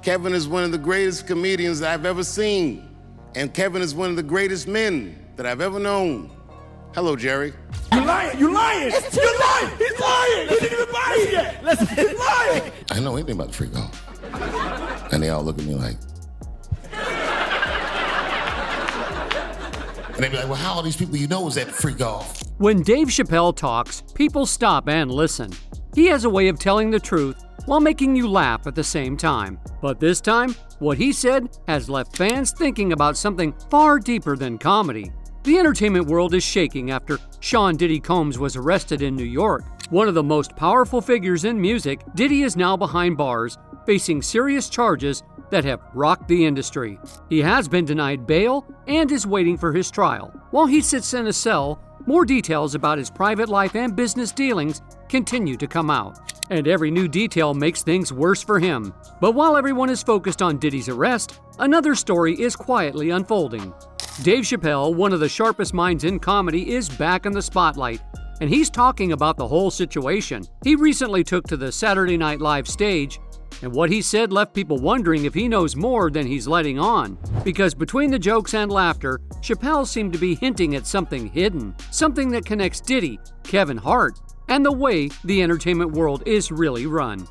Kevin is one of the greatest comedians I've ever seen. And Kevin is one of the greatest men that I've ever known. Hello, Jerry. You're lying. You're lying. You're lying. He's lying. He didn't even buy it yet. He's lying. I didn't know anything about the freak off. And they all look at me like. And they be like, well, how are these people you know is that freak off? When Dave Chappelle talks, people stop and listen. He has a way of telling the truth while making you laugh at the same time. But this time, what he said has left fans thinking about something far deeper than comedy. The entertainment world is shaking after Sean Diddy Combs was arrested in New York. One of the most powerful figures in music, Diddy is now behind bars, facing serious charges that have rocked the industry. He has been denied bail and is waiting for his trial. While he sits in a cell, more details about his private life and business dealings continue to come out. And every new detail makes things worse for him. But while everyone is focused on Diddy's arrest, another story is quietly unfolding. Dave Chappelle, one of the sharpest minds in comedy, is back in the spotlight, and he's talking about the whole situation. He recently took to the Saturday Night Live stage, and what he said left people wondering if he knows more than he's letting on. Because between the jokes and laughter, Chappelle seemed to be hinting at something hidden, something that connects Diddy, Kevin Hart, and the way the entertainment world is really run.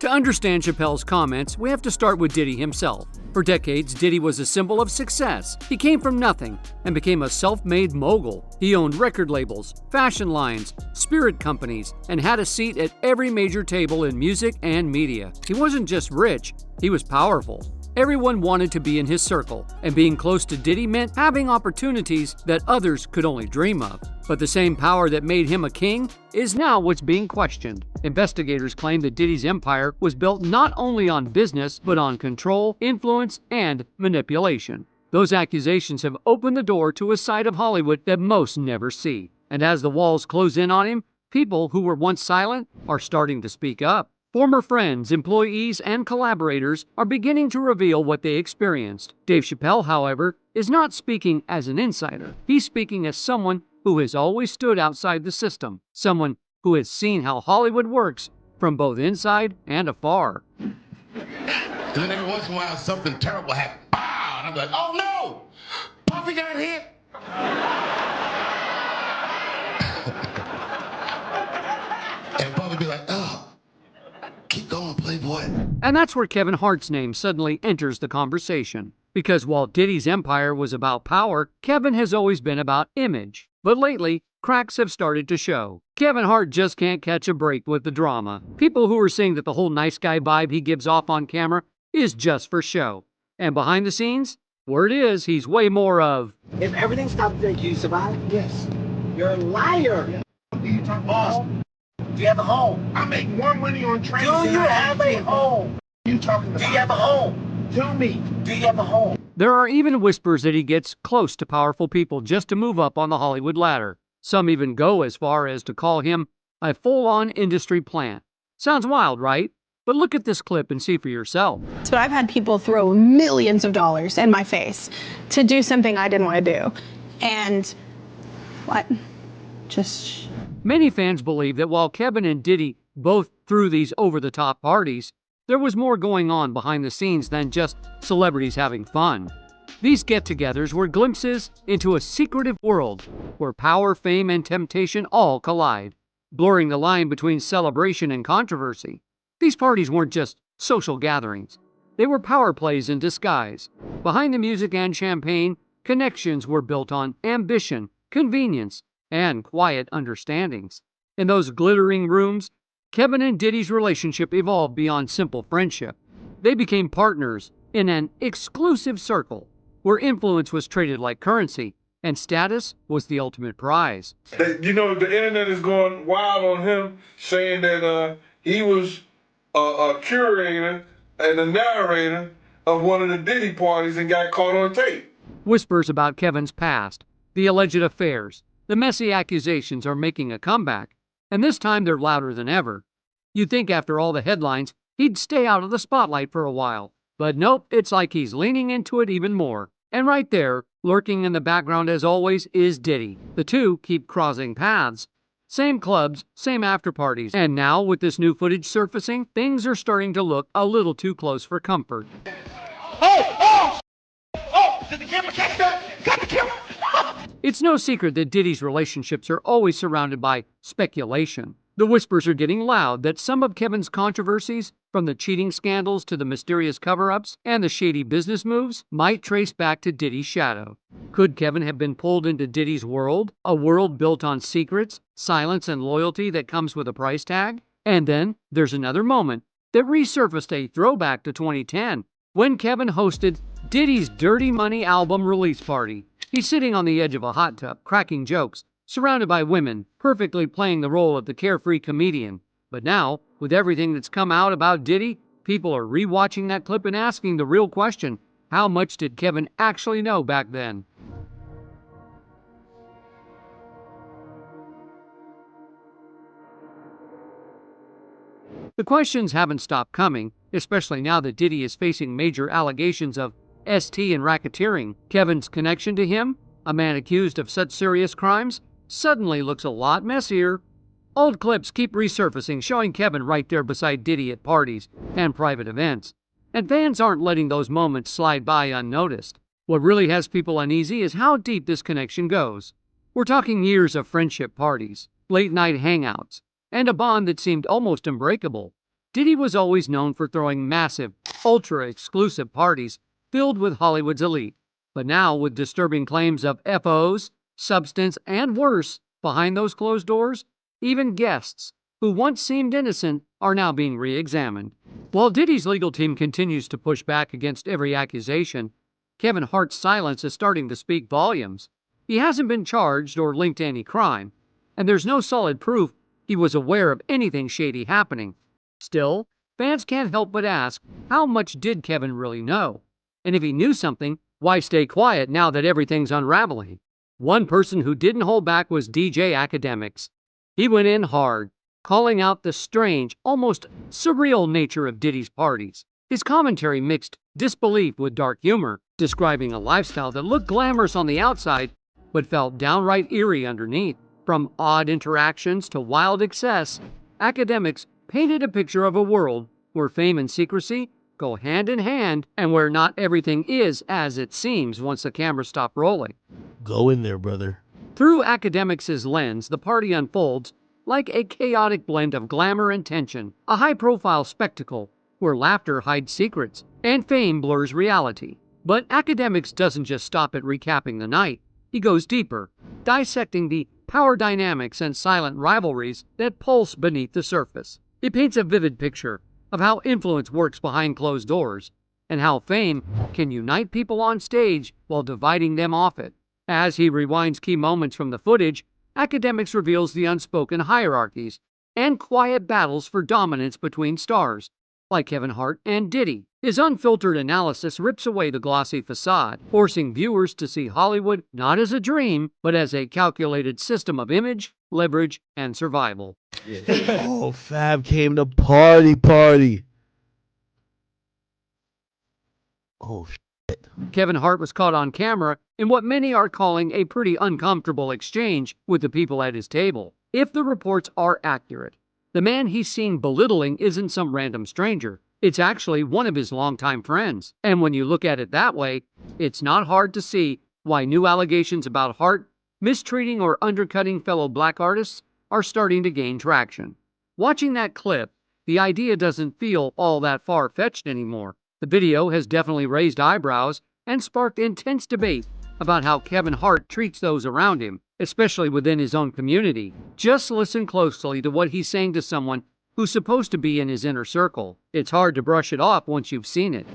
To understand Chappelle's comments, we have to start with Diddy himself. For decades, Diddy was a symbol of success. He came from nothing and became a self-made mogul. He owned record labels, fashion lines, spirit companies, and had a seat at every major table in music and media. He wasn't just rich, he was powerful. Everyone wanted to be in his circle, and being close to Diddy meant having opportunities that others could only dream of. But the same power that made him a king is now what's being questioned. Investigators claim that Diddy's empire was built not only on business, but on control, influence, and manipulation. Those accusations have opened the door to a side of Hollywood that most never see. And as the walls close in on him, people who were once silent are starting to speak up. Former friends, employees, and collaborators are beginning to reveal what they experienced. Dave Chappelle, however, is not speaking as an insider. He's speaking as someone who has always stood outside the system, someone who has seen how Hollywood works from both inside and afar. And then every once in a while, something terrible happens. Wow! And I'm like, oh no! Puffy got hit! And Puffy be like, oh. Keep going, Playboy. And that's where Kevin Hart's name suddenly enters the conversation. Because while Diddy's empire was about power, Kevin has always been about image. But lately, cracks have started to show. Kevin Hart just can't catch a break with the drama. People who are saying that the whole nice guy vibe he gives off on camera is just for show. And behind the scenes, word is he's way more of... If everything stops there, can you survive? Yes. You're a liar. You talk boss. Do you have a home? I make more money on trains. Do you have a home? You talking about? Do you have a home? Tell me. Do you have a home? There are even whispers that he gets close to powerful people just to move up on the Hollywood ladder. Some even go as far as to call him a full-on industry plant. Sounds wild, right? But look at this clip and see for yourself. So I've had people throw millions of dollars in my face to do something I didn't want to do. And what? Just... Many fans believe that while Kevin and Diddy both threw these over-the-top parties, there was more going on behind the scenes than just celebrities having fun. These get-togethers were glimpses into a secretive world where power, fame, and temptation all collide, blurring the line between celebration and controversy. These parties weren't just social gatherings. They were power plays in disguise. Behind the music and champagne, connections were built on ambition, convenience, and quiet understandings. In those glittering rooms, Kevin and Diddy's relationship evolved beyond simple friendship. They became partners in an exclusive circle where influence was traded like currency and status was the ultimate prize. You know, the internet is going wild on him, saying that he was a curator and a narrator of one of the Diddy parties and got caught on tape. Whispers about Kevin's past, the alleged affairs, the messy accusations are making a comeback, and this time they're louder than ever. You'd think after all the headlines, he'd stay out of the spotlight for a while. But nope, it's like he's leaning into it even more. And right there, lurking in the background as always, is Diddy. The two keep crossing paths. Same clubs, same after parties. And now, with this new footage surfacing, things are starting to look a little too close for comfort. Did the camera catch that? Cut the camera! It's no secret that Diddy's relationships are always surrounded by speculation. The whispers are getting loud that some of Kevin's controversies, from the cheating scandals to the mysterious cover-ups and the shady business moves, might trace back to Diddy's shadow. Could Kevin have been pulled into Diddy's world, a world built on secrets, silence, and loyalty that comes with a price tag? And then there's another moment that resurfaced a throwback to 2010, when Kevin hosted Diddy's Dirty Money album release party. He's sitting on the edge of a hot tub, cracking jokes, surrounded by women, perfectly playing the role of the carefree comedian. But now, with everything that's come out about Diddy, people are rewatching that clip and asking the real question: how much did Kevin actually know back then? The questions haven't stopped coming, especially now that Diddy is facing major allegations of ST and racketeering. Kevin's connection to him, a man accused of such serious crimes, suddenly looks a lot messier. Old clips keep resurfacing, showing Kevin right there beside Diddy at parties and private events. And fans aren't letting those moments slide by unnoticed. What really has people uneasy is how deep this connection goes. We're talking years of friendship parties, late-night hangouts, and a bond that seemed almost unbreakable. Diddy was always known for throwing massive, ultra-exclusive parties filled with Hollywood's elite. But now, with disturbing claims of FOs, substance, and worse, behind those closed doors, even guests who once seemed innocent are now being re-examined. While Diddy's legal team continues to push back against every accusation, Kevin Hart's silence is starting to speak volumes. He hasn't been charged or linked to any crime, and there's no solid proof he was aware of anything shady happening. Still, fans can't help but ask, how much did Kevin really know? And if he knew something, why stay quiet now that everything's unraveling? One person who didn't hold back was DJ Academics. He went in hard, calling out the strange, almost surreal nature of Diddy's parties. His commentary mixed disbelief with dark humor, describing a lifestyle that looked glamorous on the outside but felt downright eerie underneath. From odd interactions to wild excess, Academics painted a picture of a world where fame and secrecy go hand in hand, and where not everything is as it seems once the cameras stop rolling. Go in there, brother. Through Academics' lens, the party unfolds like a chaotic blend of glamour and tension, a high-profile spectacle where laughter hides secrets and fame blurs reality. But Academics doesn't just stop at recapping the night. He goes deeper, dissecting the power dynamics and silent rivalries that pulse beneath the surface. He paints a vivid picture of how influence works behind closed doors, and how fame can unite people on stage while dividing them off it. As he rewinds key moments from the footage, Academics reveals the unspoken hierarchies and quiet battles for dominance between stars, like Kevin Hart and Diddy. His unfiltered analysis rips away the glossy facade, forcing viewers to see Hollywood not as a dream, but as a calculated system of image, leverage, and survival. Oh, Fab came to party. Oh, shit. Kevin Hart was caught on camera in what many are calling a pretty uncomfortable exchange with the people at his table. If the reports are accurate, the man he's seen belittling isn't some random stranger. It's actually one of his longtime friends. And when you look at it that way, it's not hard to see why new allegations about Hart mistreating or undercutting fellow black artists are starting to gain traction. Watching that clip, the idea doesn't feel all that far-fetched anymore. The video has definitely raised eyebrows and sparked intense debate about how Kevin Hart treats those around him, especially within his own community. Just listen closely to what he's saying to someone who's supposed to be in his inner circle. It's hard to brush it off once you've seen it.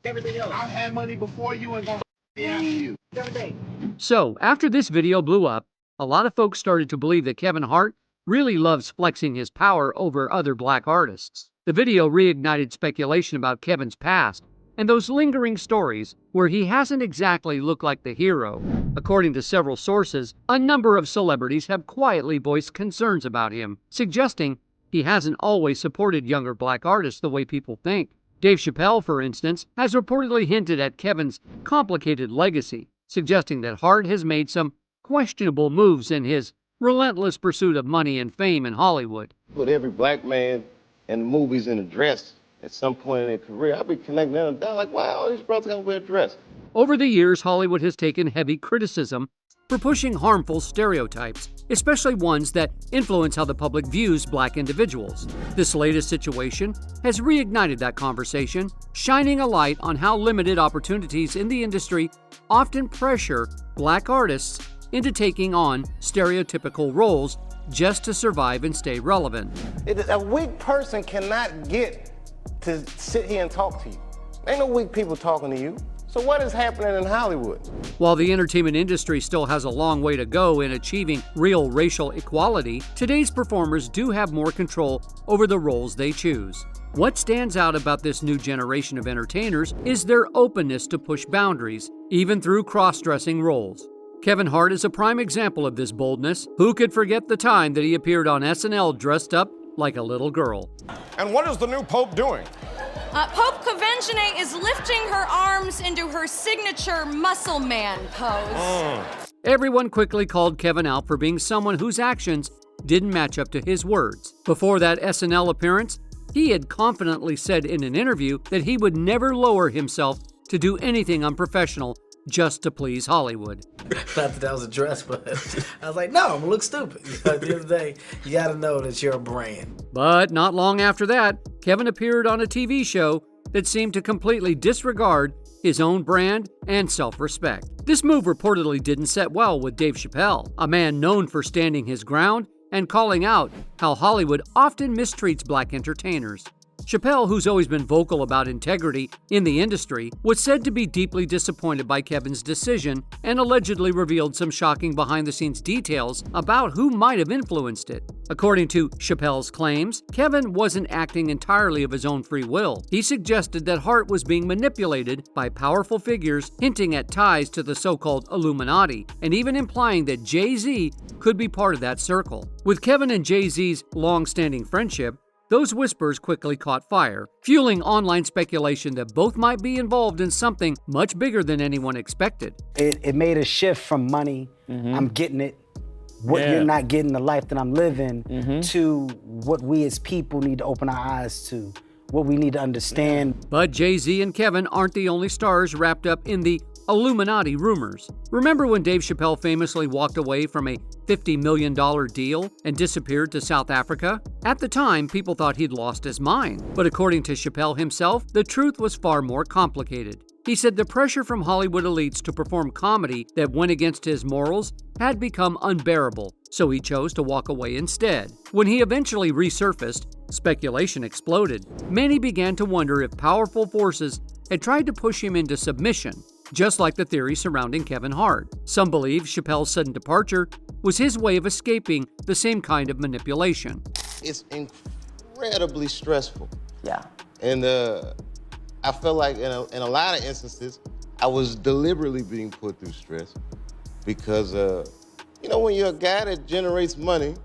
Everything else. I've had money before you and gonna after you. Everything. So, after this video blew up, a lot of folks started to believe that Kevin Hart really loves flexing his power over other black artists. The video reignited speculation about Kevin's past and those lingering stories where he hasn't exactly looked like the hero. According to several sources, a number of celebrities have quietly voiced concerns about him, suggesting he hasn't always supported younger black artists the way people think. Dave Chappelle, for instance, has reportedly hinted at Kevin's complicated legacy, suggesting that Hart has made some questionable moves in his relentless pursuit of money and fame in Hollywood. Put every black man in the movies in a dress at some point in their career. I'll be connecting them down like, wow, these brothers gotta wear a dress. Over the years, Hollywood has taken heavy criticism for pushing harmful stereotypes, especially ones that influence how the public views black individuals. This latest situation has reignited that conversation, shining a light on how limited opportunities in the industry often pressure black artists into taking on stereotypical roles just to survive and stay relevant. A weak person cannot get to sit here and talk to you. Ain't no weak people talking to you. So what is happening in Hollywood? While the entertainment industry still has a long way to go in achieving real racial equality, today's performers do have more control over the roles they choose. What stands out about this new generation of entertainers is their openness to push boundaries, even through cross-dressing roles. Kevin Hart is a prime example of this boldness. Who could forget the time that he appeared on SNL dressed up like a little girl? And what is the new Pope doing? Pope Conventione is lifting her arms into her signature muscle man pose. Everyone quickly called Kevin out for being someone whose actions didn't match up to his words. Before that SNL appearance, he had confidently said in an interview that he would never lower himself to do anything unprofessional just to please Hollywood. Not that that was a dress, but I was like, no, I'm gonna look stupid. At the end of the day, you gotta know that you're a brand. But not long after that, Kevin appeared on a TV show that seemed to completely disregard his own brand and self-respect. This move reportedly didn't set well with Dave Chappelle, a man known for standing his ground and calling out how Hollywood often mistreats black entertainers. Chapelle, who's always been vocal about integrity in the industry, was said to be deeply disappointed by Kevin's decision and allegedly revealed some shocking behind-the-scenes details about who might have influenced it. According to Chapelle's claims, Kevin wasn't acting entirely of his own free will. He suggested that Hart was being manipulated by powerful figures, hinting at ties to the so-called Illuminati, and even implying that Jay-Z could be part of that circle. With Kevin and Jay-Z's long-standing friendship, those whispers quickly caught fire, fueling online speculation that both might be involved in something much bigger than anyone expected. It made a shift from money, I'm getting it, what you're not getting, the life that I'm living, to what we as people need to open our eyes to, what we need to understand. But Jay-Z and Kevin aren't the only stars wrapped up in the Illuminati rumors. Remember when Dave Chappelle famously walked away from a $50 million deal and disappeared to South Africa? At the time, people thought he'd lost his mind. But according to Chappelle himself, the truth was far more complicated. He said the pressure from Hollywood elites to perform comedy that went against his morals had become unbearable, so he chose to walk away instead. When he eventually resurfaced, speculation exploded. Many began to wonder if powerful forces had tried to push him into submission, just like the theory surrounding Kevin Hart. Some believe Chappelle's sudden departure was his way of escaping the same kind of manipulation. It's incredibly stressful. Yeah. And I felt like in a lot of instances, I was deliberately being put through stress because, you know, when you're a guy that generates money,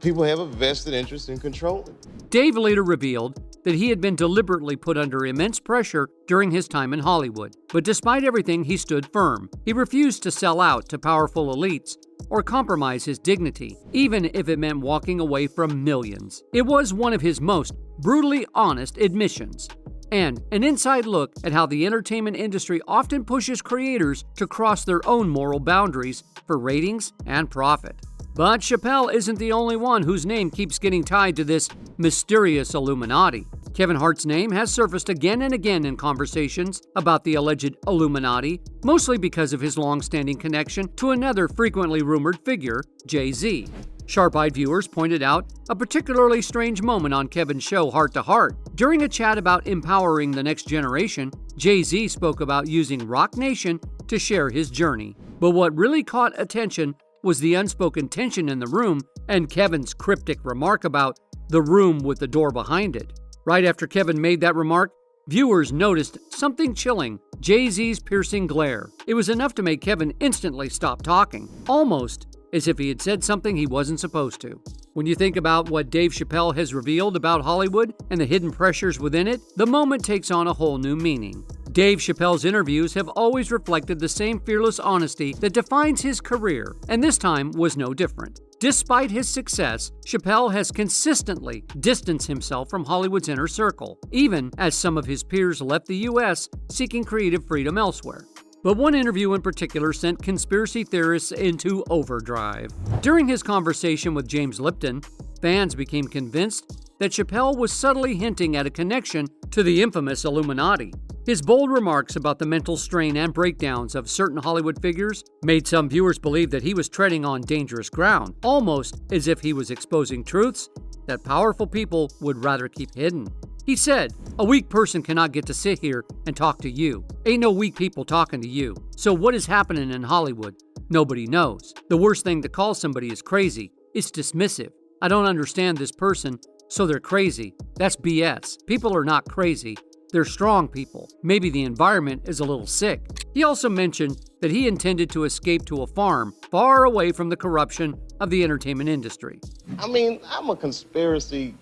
people have a vested interest in controlling. Dave later revealed that he had been deliberately put under immense pressure during his time in Hollywood. But despite everything, he stood firm. He refused to sell out to powerful elites or compromise his dignity, even if it meant walking away from millions. It was one of his most brutally honest admissions, and an inside look at how the entertainment industry often pushes creators to cross their own moral boundaries for ratings and profit. But Chappelle isn't the only one whose name keeps getting tied to this mysterious Illuminati. Kevin Hart's name has surfaced again and again in conversations about the alleged Illuminati, mostly because of his long-standing connection to another frequently rumored figure, Jay-Z. Sharp-eyed viewers pointed out a particularly strange moment on Kevin's show Hart to Hart. During a chat about empowering the next generation, Jay-Z spoke about using Rock Nation to share his journey. But what really caught attention was the unspoken tension in the room and Kevin's cryptic remark about the room with the door behind it. Right after Kevin made that remark, viewers noticed something chilling: Jay-Z's piercing glare. It was enough to make Kevin instantly stop talking, almost as if he had said something he wasn't supposed to. When you think about what Dave Chappelle has revealed about Hollywood and the hidden pressures within it, the moment takes on a whole new meaning. Dave Chappelle's interviews have always reflected the same fearless honesty that defines his career, and this time was no different. Despite his success, Chappelle has consistently distanced himself from Hollywood's inner circle, even as some of his peers left the U.S. seeking creative freedom elsewhere. But one interview in particular sent conspiracy theorists into overdrive. During his conversation with James Lipton, fans became convinced that Chappelle was subtly hinting at a connection to the infamous Illuminati. His bold remarks about the mental strain and breakdowns of certain Hollywood figures made some viewers believe that he was treading on dangerous ground, almost as if he was exposing truths that powerful people would rather keep hidden. He said, "A weak person cannot get to sit here and talk to you. Ain't no weak people talking to you. So what is happening in Hollywood? Nobody knows. The worst thing to call somebody is crazy. It's dismissive. I don't understand this person, so they're crazy. That's BS. People are not crazy. They're strong people. Maybe the environment is a little sick." He also mentioned that he intended to escape to a farm far away from the corruption of the entertainment industry. I mean, I'm a conspiracy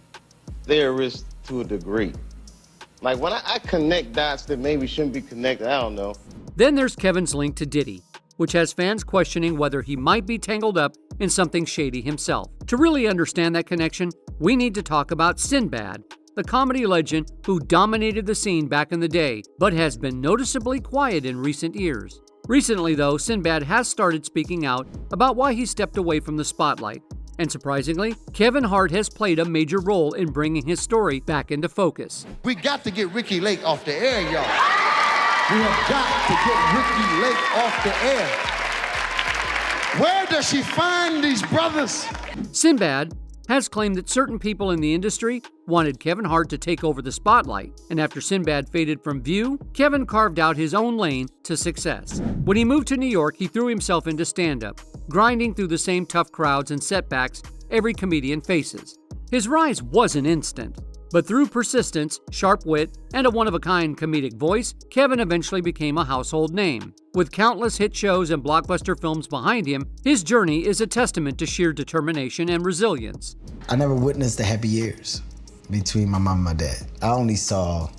theorist to a degree. Like, when I connect dots that maybe shouldn't be connected, I don't know. Then there's Kevin's link to Diddy, which has fans questioning whether he might be tangled up in something shady himself. To really understand that connection, we need to talk about Sinbad, the comedy legend who dominated the scene back in the day, but has been noticeably quiet in recent years. Recently, though, Sinbad has started speaking out about why he stepped away from the spotlight. And surprisingly, Kevin Hart has played a major role in bringing his story back into focus. We got to get Ricky Lake off the air, y'all. We have got to get Ricky Lake off the air. Where does she find these brothers? Sinbad has claimed that certain people in the industry wanted Kevin Hart to take over the spotlight, and after Sinbad faded from view, Kevin carved out his own lane to success. When he moved to New York, he threw himself into stand-up, grinding through the same tough crowds and setbacks every comedian faces. His rise wasn't instant, but through persistence, sharp wit, and a one-of-a-kind comedic voice, Kevin eventually became a household name. With countless hit shows and blockbuster films behind him, his journey is a testament to sheer determination and resilience. I never witnessed the happy years between my mom and my dad. I only saw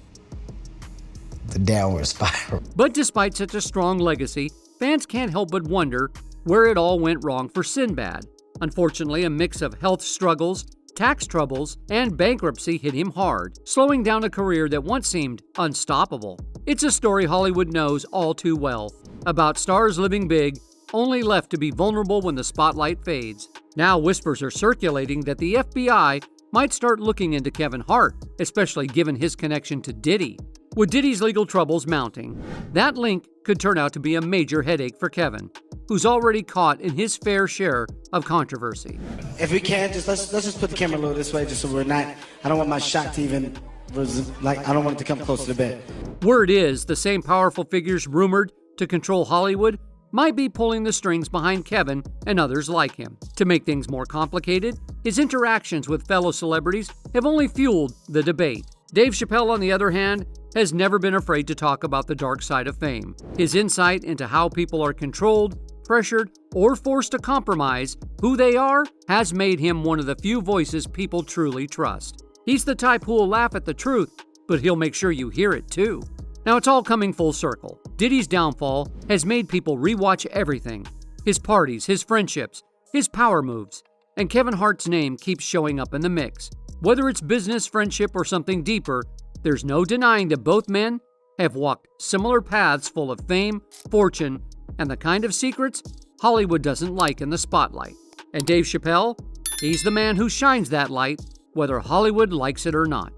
the downward spiral. But despite such a strong legacy, fans can't help but wonder where it all went wrong for Sinbad. Unfortunately, a mix of health struggles, tax troubles, and bankruptcy hit him hard, slowing down a career that once seemed unstoppable. It's a story Hollywood knows all too well, about stars living big, only left to be vulnerable when the spotlight fades. Now whispers are circulating that the FBI might start looking into Kevin Hart, especially given his connection to Diddy. With Diddy's legal troubles mounting, that link could turn out to be a major headache for Kevin, who's already caught in his fair share of controversy. If we can, let's just put the camera a little this way, just so we're not. I don't want my shot to even I don't want it to come close to the bed. Word is the same powerful figures rumored to control Hollywood might be pulling the strings behind Kevin and others like him. To make things more complicated, his interactions with fellow celebrities have only fueled the debate. Dave Chappelle, on the other hand, has never been afraid to talk about the dark side of fame. His insight into how people are controlled, pressured, or forced to compromise who they are has made him one of the few voices people truly trust. He's the type who will laugh at the truth, but he'll make sure you hear it too. Now it's all coming full circle. Diddy's downfall has made people rewatch everything. His parties, his friendships, his power moves. And Kevin Hart's name keeps showing up in the mix. Whether it's business, friendship, or something deeper, there's no denying that both men have walked similar paths full of fame, fortune, and the kind of secrets Hollywood doesn't like in the spotlight. And Dave Chappelle, he's the man who shines that light, whether Hollywood likes it or not.